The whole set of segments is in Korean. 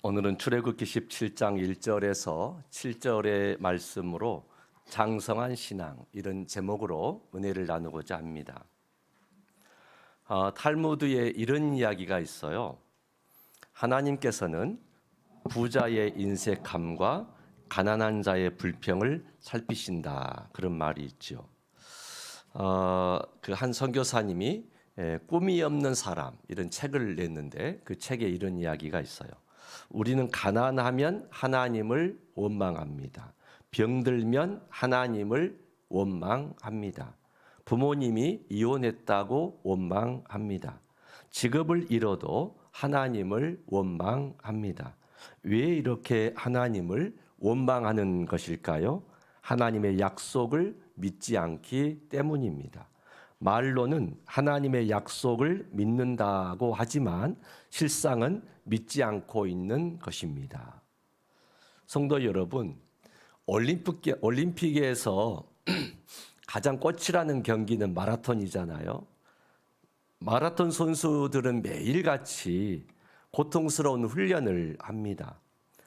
오늘은 출애굽기 17장 1절에서 7절의 말씀으로 장성한 신앙 이런 제목으로 은혜를 나누고자 합니다. 탈무드에 이런 이야기가 있어요. 하나님께서는 부자의 인색함과 가난한 자의 불평을 살피신다, 그런 말이 있죠. 그 한 선교사님이 꿈이 없는 사람 이런 책을 냈는데 그 책에 이런 이야기가 있어요. 우리는 가난하면 하나님을 원망합니다. 병들면 하나님을 원망합니다. 부모님이 이혼했다고 원망합니다. 직업을 잃어도 하나님을 원망합니다. 왜 이렇게 하나님을 원망하는 것일까요? 하나님의 약속을 믿지 않기 때문입니다. 말로는 하나님의 약속을 믿는다고 하지만 실상은 믿지 않고 있는 것입니다. 성도 여러분, 올림픽에서 가장 꽃이라는 경기는 마라톤이잖아요. 마라톤 선수들은 매일같이 고통스러운 훈련을 합니다.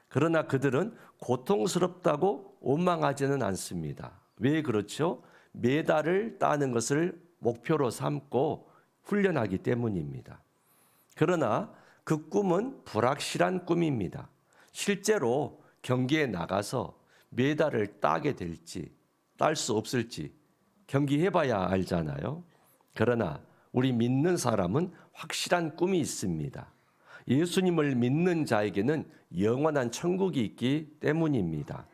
그러나 그들은 고통스럽다고 원망하지는 않습니다. 왜 그렇죠? 메달을 따는 것을 목표로 삼고 훈련하기 때문입니다. 그러나 그 꿈은 불확실한 꿈입니다. 실제로 경기에 나가서 메달을 따게 될지 딸 수 없을지 경기해봐야 알잖아요. 그러나 우리 믿는 사람은 확실한 꿈이 있습니다. 예수님을 믿는 자에게는 영원한 천국이 있기 때문입니다.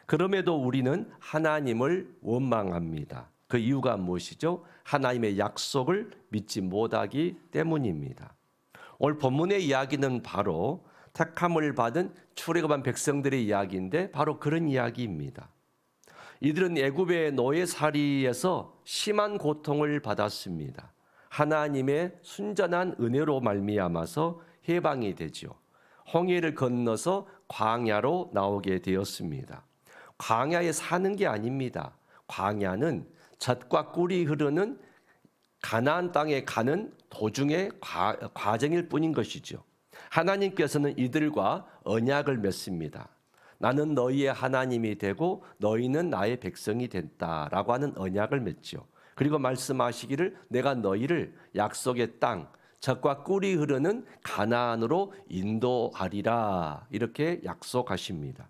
그럼에도 우리는 하나님을 원망합니다. 그 이유가 무엇이죠? 하나님의 약속을 믿지 못하기 때문입니다. 오늘 본문의 이야기는 바로 택함을 받은 출애굽한 백성들의 이야기인데 바로 그런 이야기입니다. 이들은 애굽의 노예살이에서 심한 고통을 받았습니다. 하나님의 순전한 은혜로 말미암아서 해방이 되죠. 홍해를 건너서 광야로 나오게 되었습니다. 광야에 사는 게 아닙니다. 광야는 젖과 꿀이 흐르는 가나안 땅에 가는 도중의 과정일 뿐인 것이죠. 하나님께서는 이들과 언약을 맺습니다. 나는 너희의 하나님이 되고 너희는 나의 백성이 된다라고 하는 언약을 맺죠. 그리고 말씀하시기를 내가 너희를 약속의 땅, 젖과 꿀이 흐르는 가나안으로 인도하리라, 이렇게 약속하십니다.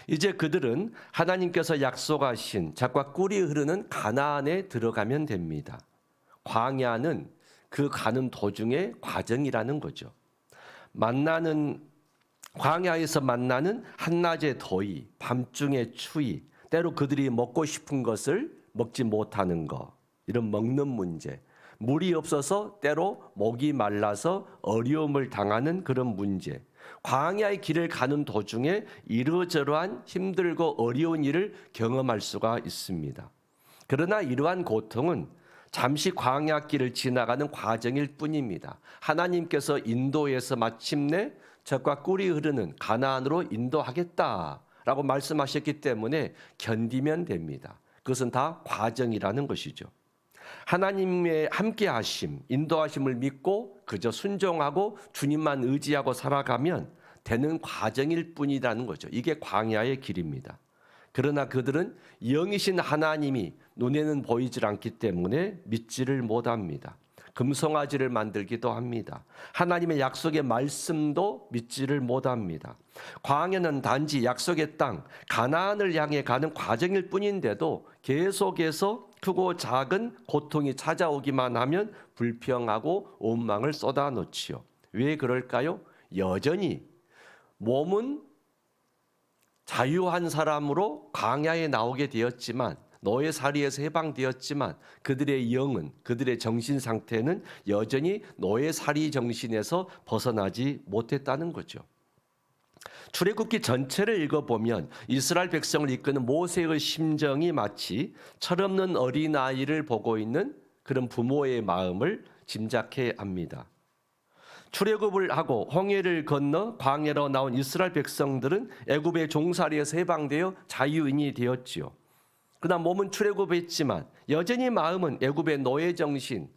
이제 그들은 하나님께서 약속하신 젖과 꿀이 흐르는 가나안에 들어가면 됩니다. 광야는 그 가는 도중의 과정이라는 거죠. 광야에서 만나는 한낮의 더위, 밤중의 추위, 때로 그들이 먹고 싶은 것을 먹지 못하는 것, 이런 먹는 문제, 물이 없어서 때로 목이 말라서 어려움을 당하는 그런 문제, 광야의 길을 가는 도중에 이러저러한 힘들고 어려운 일을 경험할 수가 있습니다. 그러나 이러한 고통은 잠시 광야길을 지나가는 과정일 뿐입니다. 하나님께서 인도에서 마침내 젖과 꿀이 흐르는 가나안으로 인도하겠다라고 말씀하셨기 때문에 견디면 됩니다. 그것은 다 과정이라는 것이죠. 하나님의 함께하심, 인도하심을 믿고 그저 순종하고 주님만 의지하고 살아가면 되는 과정일 뿐이라는 거죠. 이게 광야의 길입니다. 그러나 그들은 영이신 하나님이 눈에는 보이질 않기 때문에 믿지를 못합니다. 금송아지를 만들기도 합니다. 하나님의 약속의 말씀도 믿지를 못합니다. 광야는 단지 약속의 땅 가나안을 향해 가는 과정일 뿐인데도 계속해서 크고 작은 고통이 찾아오기만 하면 불평하고 원망을 쏟아놓지요. 왜 그럴까요? 여전히 몸은 자유한 사람으로 광야에 나오게 되었지만, 노예살이에서 해방되었지만 그들의 영은, 그들의 정신 상태는 여전히 노예살이 정신에서 벗어나지 못했다는 거죠. 출애굽기 전체를 읽어보면 이스라엘 백성을 이끄는 모세의 심정이 마치 철없는 어린아이를 보고 있는 그런 부모의 마음을 짐작해 합니다. 출애굽을 하고 홍해를 건너 광야로 나온 이스라엘 백성들은 애굽의 종살이에서 해방되어 자유인이 되었지요. 그러나 몸은 출애굽했지만 여전히 마음은 애굽의 노예 정신,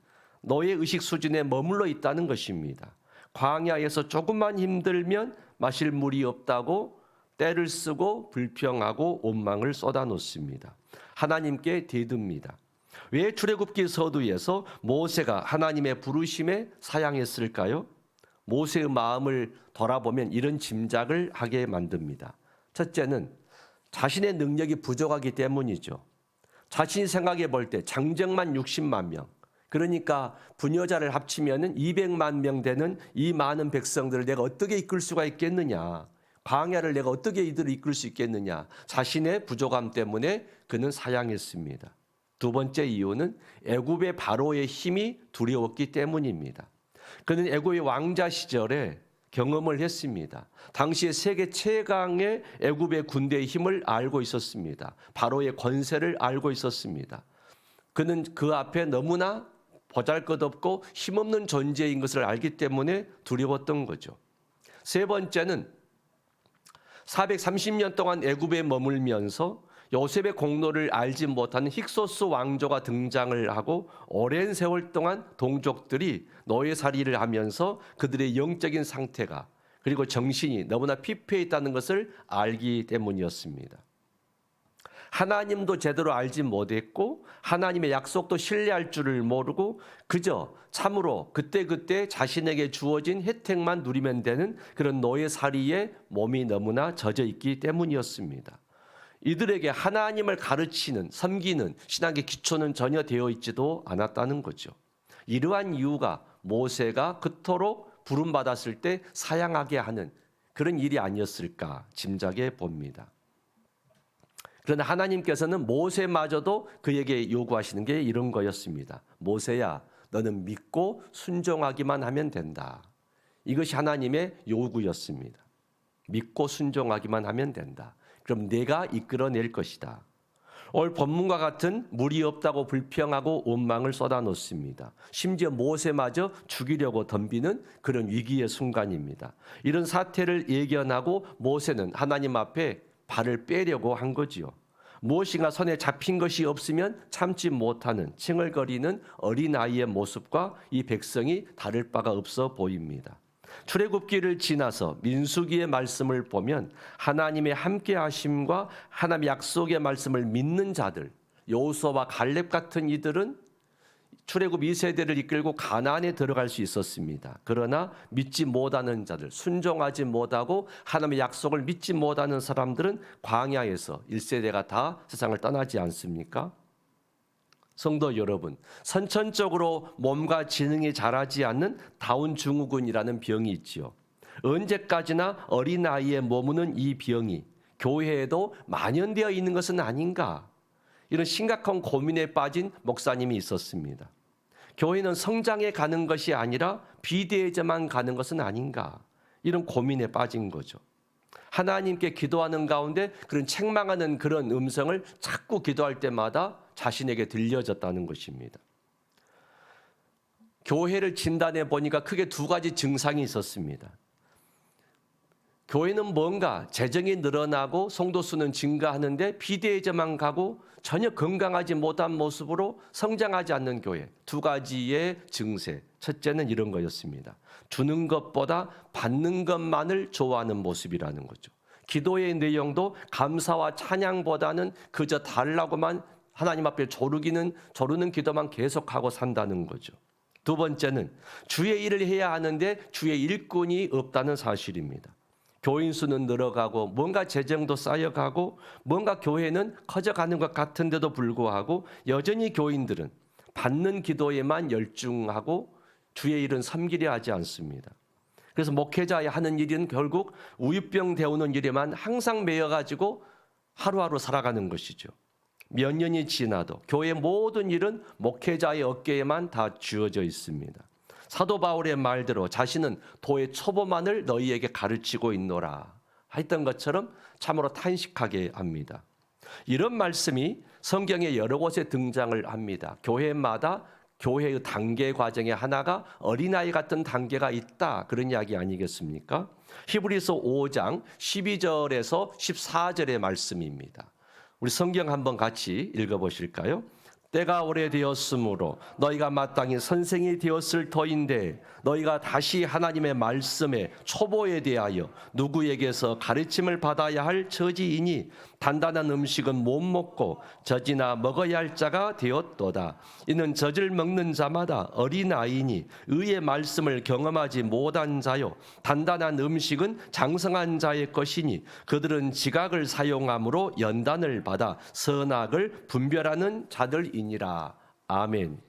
노예 의식 수준에 머물러 있다는 것입니다. 광야에서 조금만 힘들면 마실 물이 없다고 떼를 쓰고 불평하고 원망을 쏟아놓습니다. 하나님께 대듭니다. 왜 출애굽기 서두에서 모세가 하나님의 부르심에 사양했을까요? 모세의 마음을 돌아보면 이런 짐작을 하게 만듭니다. 첫째는 자신의 능력이 부족하기 때문이죠. 자신이 생각해 볼 때 장정만 60만 명, 그러니까 부녀자를 합치면 200만 명 되는 이 많은 백성들을 내가 어떻게 이끌 수가 있겠느냐, 광야를 내가 어떻게 이들을 이끌 수 있겠느냐, 자신의 부족함 때문에 그는 사양했습니다. 두 번째 이유는 애굽의 바로의 힘이 두려웠기 때문입니다. 그는 애굽의 왕자 시절에 경험을 했습니다. 당시에 세계 최강의 애굽의 군대의 힘을 알고 있었습니다. 바로의 권세를 알고 있었습니다. 그는 그 앞에 너무나 보잘것없고 힘없는 존재인 것을 알기 때문에 두려웠던 거죠. 세 번째는 430년 동안 애굽에 머물면서 요셉의 공로를 알지 못하는 힉소스 왕조가 등장을 하고 오랜 세월 동안 동족들이 노예살이를 하면서 그들의 영적인 상태가 그리고 정신이 너무나 피폐해 있다는 것을 알기 때문이었습니다. 하나님도 제대로 알지 못했고 하나님의 약속도 신뢰할 줄을 모르고 그저 참으로 그때그때 자신에게 주어진 혜택만 누리면 되는 그런 노예살이에 몸이 너무나 젖어 있기 때문이었습니다. 이들에게 하나님을 가르치는, 섬기는 신학의 기초는 전혀 되어 있지도 않았다는 거죠. 이러한 이유가 모세가 그토록 부름받았을 때 사양하게 하는 그런 일이 아니었을까 짐작해 봅니다. 그러나 하나님께서는 모세마저도 그에게 요구하시는 게 이런 거였습니다. 모세야, 너는 믿고 순종하기만 하면 된다. 이것이 하나님의 요구였습니다. 믿고 순종하기만 하면 된다. 그럼 내가 이끌어낼 것이다. 오늘 본문과 같은 물이 없다고 불평하고 원망을 쏟아놓습니다. 심지어 모세마저 죽이려고 덤비는 그런 위기의 순간입니다. 이런 사태를 예견하고 모세는 하나님 앞에 발을 빼려고 한 거지요. 무엇인가 손에 잡힌 것이 없으면 참지 못하는 칭얼거리는 어린아이의 모습과 이 백성이 다를 바가 없어 보입니다. 출애굽기를 지나서 민수기의 말씀을 보면 하나님의 함께 하심과 하나님의 약속의 말씀을 믿는 자들, 여호수아와 갈렙 같은 이들은 출애굽 2세대를 이끌고 가나안에 들어갈 수 있었습니다. 그러나 믿지 못하는 자들, 순종하지 못하고 하나님의 약속을 믿지 못하는 사람들은 광야에서 1세대가 다 세상을 떠나지 않습니까? 성도 여러분, 선천적으로 몸과 지능이 자라지 않는 다운증후군이라는 병이 있지요. 언제까지나 어린아이에 머무는 이 병이 교회에도 만연되어 있는 것은 아닌가? 이런 심각한 고민에 빠진 목사님이 있었습니다. 교회는 성장해 가는 것이 아니라 비대해져만 가는 것은 아닌가? 이런 고민에 빠진 거죠. 하나님께 기도하는 가운데 그런 책망하는 그런 음성을 자꾸 기도할 때마다 자신에게 들려졌다는 것입니다. 교회를 진단해 보니까 크게 두 가지 증상이 있었습니다. 교회는 뭔가 재정이 늘어나고 성도 수는 증가하는데 비대해져만 가고 전혀 건강하지 못한 모습으로 성장하지 않는 교회. 두 가지의 증세. 첫째는 이런 거였습니다. 주는 것보다 받는 것만을 좋아하는 모습이라는 거죠. 기도의 내용도 감사와 찬양보다는 그저 달라고만 하나님 앞에 조르는 기도만 계속하고 산다는 거죠. 두 번째는 주의 일을 해야 하는데 주의 일꾼이 없다는 사실입니다. 교인 수는 늘어가고 뭔가 재정도 쌓여가고 뭔가 교회는 커져가는 것 같은데도 불구하고 여전히 교인들은 받는 기도에만 열중하고 주의 일은 섬기려 하지 않습니다. 그래서 목회자의 하는 일은 결국 우유병 데우는 일에만 항상 매여가지고 하루하루 살아가는 것이죠. 몇 년이 지나도 교회 모든 일은 목회자의 어깨에만 다 쥐어져 있습니다. 사도 바울의 말대로 자신은 도의 초보만을 너희에게 가르치고 있노라 했던 것처럼 참으로 탄식하게 합니다. 이런 말씀이 성경의 여러 곳에 등장을 합니다. 교회마다 교회의 단계 과정에 하나가 어린아이 같은 단계가 있다, 그런 이야기 아니겠습니까? 히브리서 5장 12절에서 14절의 말씀입니다. 우리 성경 한번 같이 읽어보실까요? 때가 오래되었으므로 너희가 마땅히 선생이 되었을 터인데 너희가 다시 하나님의 말씀의 초보에 대하여 누구에게서 가르침을 받아야 할 처지이니 단단한 음식은 못 먹고 젖이나 먹어야 할 자가 되었도다. 이는 젖을 먹는 자마다 어린아이니 의의 말씀을 경험하지 못한 자요 단단한 음식은 장성한 자의 것이니 그들은 지각을 사용함으로 연단을 받아 선악을 분별하는 자들이니라. 아멘.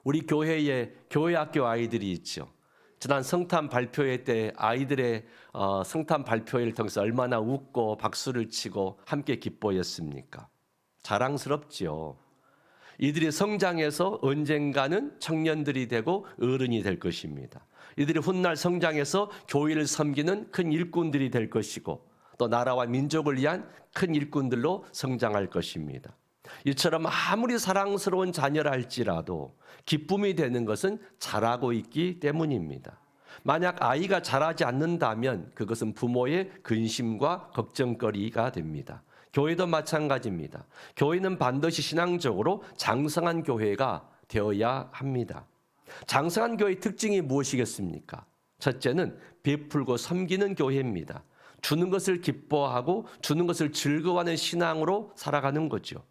우리 교회에 교회학교 아이들이 있죠. 지난 성탄 발표회 때 아이들의 성탄 발표회를 통해서 얼마나 웃고 박수를 치고 함께 기뻐했습니까? 자랑스럽지요. 이들이 성장해서 언젠가는 청년들이 되고 어른이 될 것입니다. 이들이 훗날 성장해서 교회를 섬기는 큰 일꾼들이 될 것이고 또 나라와 민족을 위한 큰 일꾼들로 성장할 것입니다. 이처럼 아무리 사랑스러운 자녀라 할지라도 기쁨이 되는 것은 자라고 있기 때문입니다. 만약 아이가 자라지 않는다면 그것은 부모의 근심과 걱정거리가 됩니다. 교회도 마찬가지입니다. 교회는 반드시 신앙적으로 장성한 교회가 되어야 합니다. 장성한 교회의 특징이 무엇이겠습니까? 첫째는 베풀고 섬기는 교회입니다. 주는 것을 기뻐하고 주는 것을 즐거워하는 신앙으로 살아가는 거죠.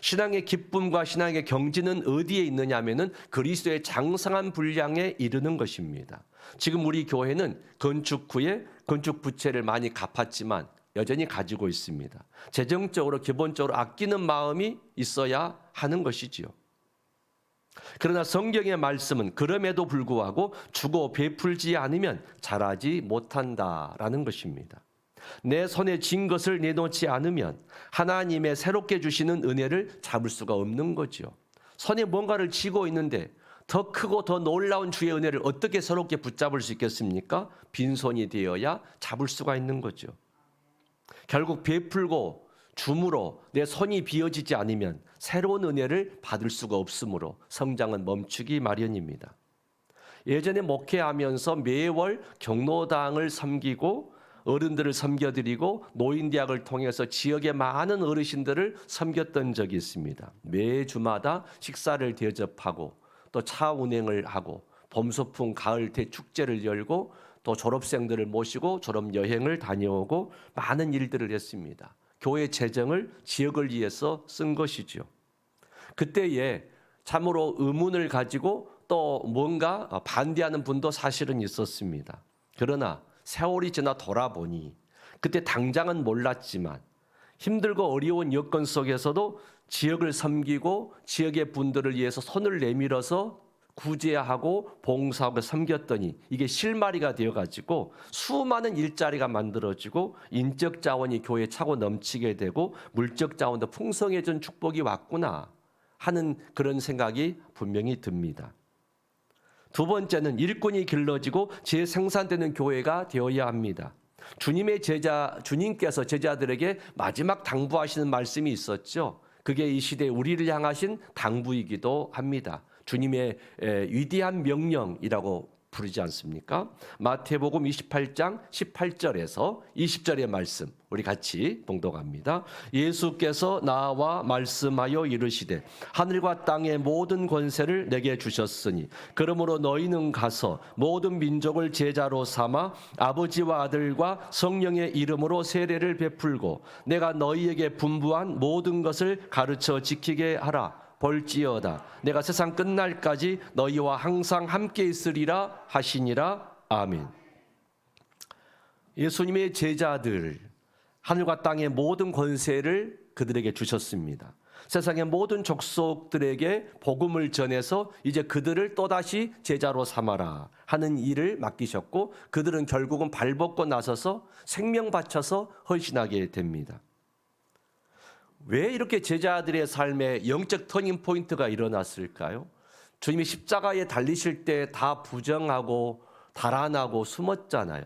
신앙의 기쁨과 신앙의 경지는 어디에 있느냐 하면은 그리스도의 장성한 분량에 이르는 것입니다. 지금 우리 교회는 건축 후에 건축 부채를 많이 갚았지만 여전히 가지고 있습니다. 재정적으로 기본적으로 아끼는 마음이 있어야 하는 것이지요. 그러나 성경의 말씀은 그럼에도 불구하고 주고 베풀지 않으면 자라지 못한다라는 것입니다. 내 손에 쥔 것을 내놓지 않으면 하나님의 새롭게 주시는 은혜를 잡을 수가 없는 거죠. 손에 뭔가를 쥐고 있는데 더 크고 더 놀라운 주의 은혜를 어떻게 새롭게 붙잡을 수 있겠습니까? 빈손이 되어야 잡을 수가 있는 거죠. 결국 베풀고 줌으로 내 손이 비어지지 않으면 새로운 은혜를 받을 수가 없으므로 성장은 멈추기 마련입니다. 예전에 목회하면서 매월 경로당을 섬기고 어른들을 섬겨드리고 노인대학을 통해서 지역의 많은 어르신들을 섬겼던 적이 있습니다. 매주마다 식사를 대접하고 또 차 운행을 하고 봄소풍 가을 대축제를 열고 또 졸업생들을 모시고 졸업여행을 다녀오고 많은 일들을 했습니다. 교회 재정을 지역을 위해서 쓴 것이죠. 그때에 참으로 의문을 가지고 또 뭔가 반대하는 분도 사실은 있었습니다. 그러나 세월이 지나 돌아보니 그때 당장은 몰랐지만 힘들고 어려운 여건 속에서도 지역을 섬기고 지역의 분들을 위해서 손을 내밀어서 구제하고 봉사하고 섬겼더니 이게 실마리가 되어가지고 수많은 일자리가 만들어지고 인적 자원이 교회에 차고 넘치게 되고 물적 자원도 풍성해진 축복이 왔구나 하는 그런 생각이 분명히 듭니다. 두 번째는 일꾼이 길러지고 재생산되는 교회가 되어야 합니다. 주님께서 제자들에게 마지막 당부하시는 말씀이 있었죠. 그게 이 시대에 우리를 향하신 당부이기도 합니다. 주님의 위대한 명령이라고 부르지 않습니까? 마태복음 28장 18절에서 20절의 말씀 우리 같이 봉독합니다. 예수께서 나와 말씀하여 이르시되 하늘과 땅의 모든 권세를 내게 주셨으니 그러므로 너희는 가서 모든 민족을 제자로 삼아 아버지와 아들과 성령의 이름으로 세례를 베풀고 내가 너희에게 분부한 모든 것을 가르쳐 지키게 하라. 볼지어다 내가 세상 끝날까지 너희와 항상 함께 있으리라 하시니라. 아멘. 예수님의 제자들 하늘과 땅의 모든 권세를 그들에게 주셨습니다. 세상의 모든 족속들에게 복음을 전해서 이제 그들을 또다시 제자로 삼아라 하는 일을 맡기셨고 그들은 결국은 발벗고 나서서 생명 바쳐서 헌신하게 됩니다. 왜 이렇게 제자들의 삶에 영적 터닝 포인트가 일어났을까요? 주님이 십자가에 달리실 때 다 부정하고 달아나고 숨었잖아요.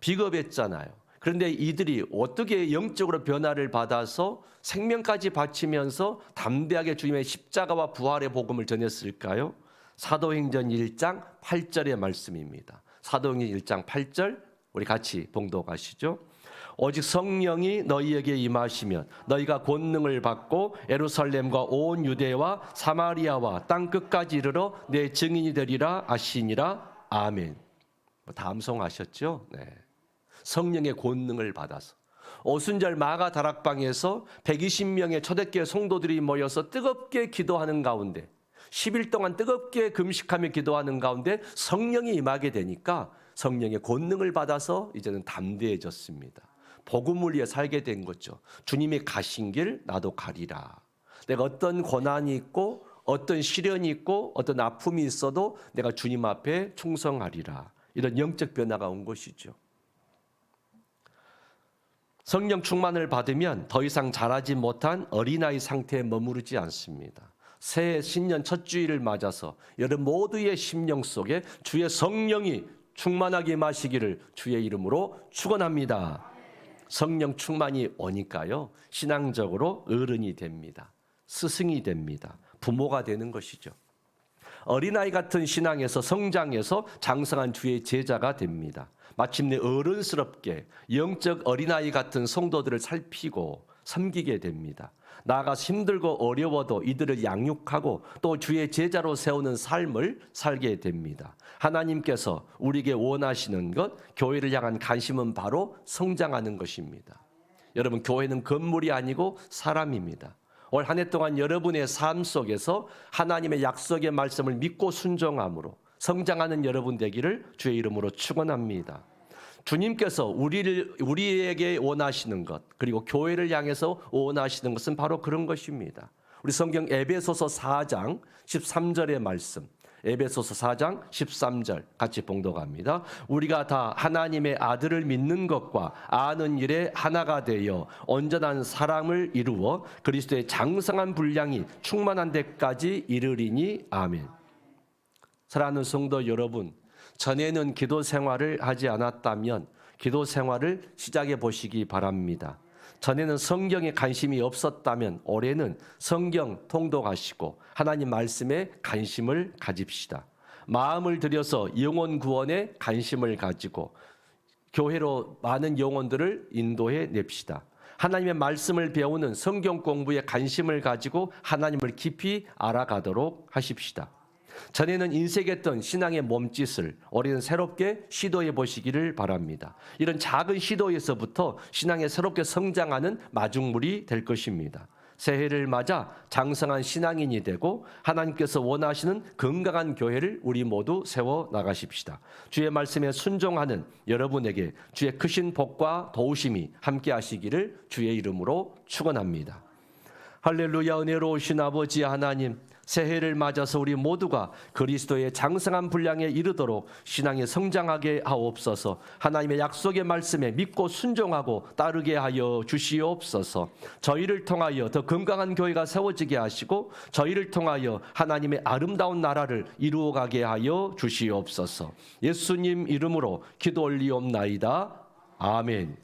비겁했잖아요. 그런데 이들이 어떻게 영적으로 변화를 받아서 생명까지 바치면서 담대하게 주님의 십자가와 부활의 복음을 전했을까요? 사도행전 1장 8절의 말씀입니다. 사도행전 1장 8절 우리 같이 봉독하시죠. 오직 성령이 너희에게 임하시면 너희가 권능을 받고 예루살렘과 온 유대와 사마리아와 땅 끝까지 이르러 내 증인이 되리라 하시니라. 아멘. 다 암송하셨죠? 네. 성령의 권능을 받아서 오순절 마가 다락방에서 120명의 초대교회 성도들이 모여서 뜨겁게 기도하는 가운데 10일 동안 뜨겁게 금식하며 기도하는 가운데 성령이 임하게 되니까 성령의 권능을 받아서 이제는 담대해졌습니다. 복음을 위해 살게 된 거죠. 주님이 가신 길 나도 가리라. 내가 어떤 고난이 있고 어떤 시련이 있고 어떤 아픔이 있어도 내가 주님 앞에 충성하리라. 이런 영적 변화가 온 것이죠. 성령 충만을 받으면 더 이상 자라지 못한 어린아이 상태에 머무르지 않습니다. 새해 신년 첫 주일을 맞아서 여러분 모두의 심령 속에 주의 성령이 충만하게 임하시기를 주의 이름으로 축원합니다. 성령 충만이 오니까요, 신앙적으로 어른이 됩니다. 스승이 됩니다. 부모가 되는 것이죠. 어린아이 같은 신앙에서 성장해서 장성한 주의 제자가 됩니다. 마침내 어른스럽게 영적 어린아이 같은 성도들을 살피고 섬기게 됩니다. 나아가서 힘들고 어려워도 이들을 양육하고 또 주의 제자로 세우는 삶을 살게 됩니다. 하나님께서 우리에게 원하시는 것, 교회를 향한 관심은 바로 성장하는 것입니다. 여러분, 교회는 건물이 아니고 사람입니다. 올 한 해 동안 여러분의 삶 속에서 하나님의 약속의 말씀을 믿고 순종함으로 성장하는 여러분 되기를 주의 이름으로 축원합니다. 주님께서 우리에게 원하시는 것, 그리고 교회를 향해서 원하시는 것은 바로 그런 것입니다. 우리 성경 에베소서 4장 13절의 말씀, 에베소서 4장 13절 같이 봉독합니다. 우리가 다 하나님의 아들을 믿는 것과 아는 일에 하나가 되어 온전한 사랑을 이루어 그리스도의 장성한 분량이 충만한 데까지 이르리니. 아멘. 사랑하는 성도 여러분, 전에는 기도 생활을 하지 않았다면 기도 생활을 시작해 보시기 바랍니다. 전에는 성경에 관심이 없었다면 올해는 성경 통독하시고 하나님 말씀에 관심을 가집시다. 마음을 들여서 영혼 구원에 관심을 가지고 교회로 많은 영혼들을 인도해 냅시다. 하나님의 말씀을 배우는 성경 공부에 관심을 가지고 하나님을 깊이 알아가도록 하십시다. 전에는 인색했던 신앙의 몸짓을 올해는 새롭게 시도해 보시기를 바랍니다. 이런 작은 시도에서부터 신앙에 새롭게 성장하는 마중물이 될 것입니다. 새해를 맞아 장성한 신앙인이 되고 하나님께서 원하시는 건강한 교회를 우리 모두 세워 나가십시다. 주의 말씀에 순종하는 여러분에게 주의 크신 복과 도우심이 함께 하시기를 주의 이름으로 축원합니다. 할렐루야. 은혜로우신 아버지 하나님, 새해를 맞아서 우리 모두가 그리스도의 장성한 분량에 이르도록 신앙에 성장하게 하옵소서. 하나님의 약속의 말씀에 믿고 순종하고 따르게 하여 주시옵소서. 저희를 통하여 더 건강한 교회가 세워지게 하시고 저희를 통하여 하나님의 아름다운 나라를 이루어가게 하여 주시옵소서. 예수님 이름으로 기도 올리옵나이다. 아멘.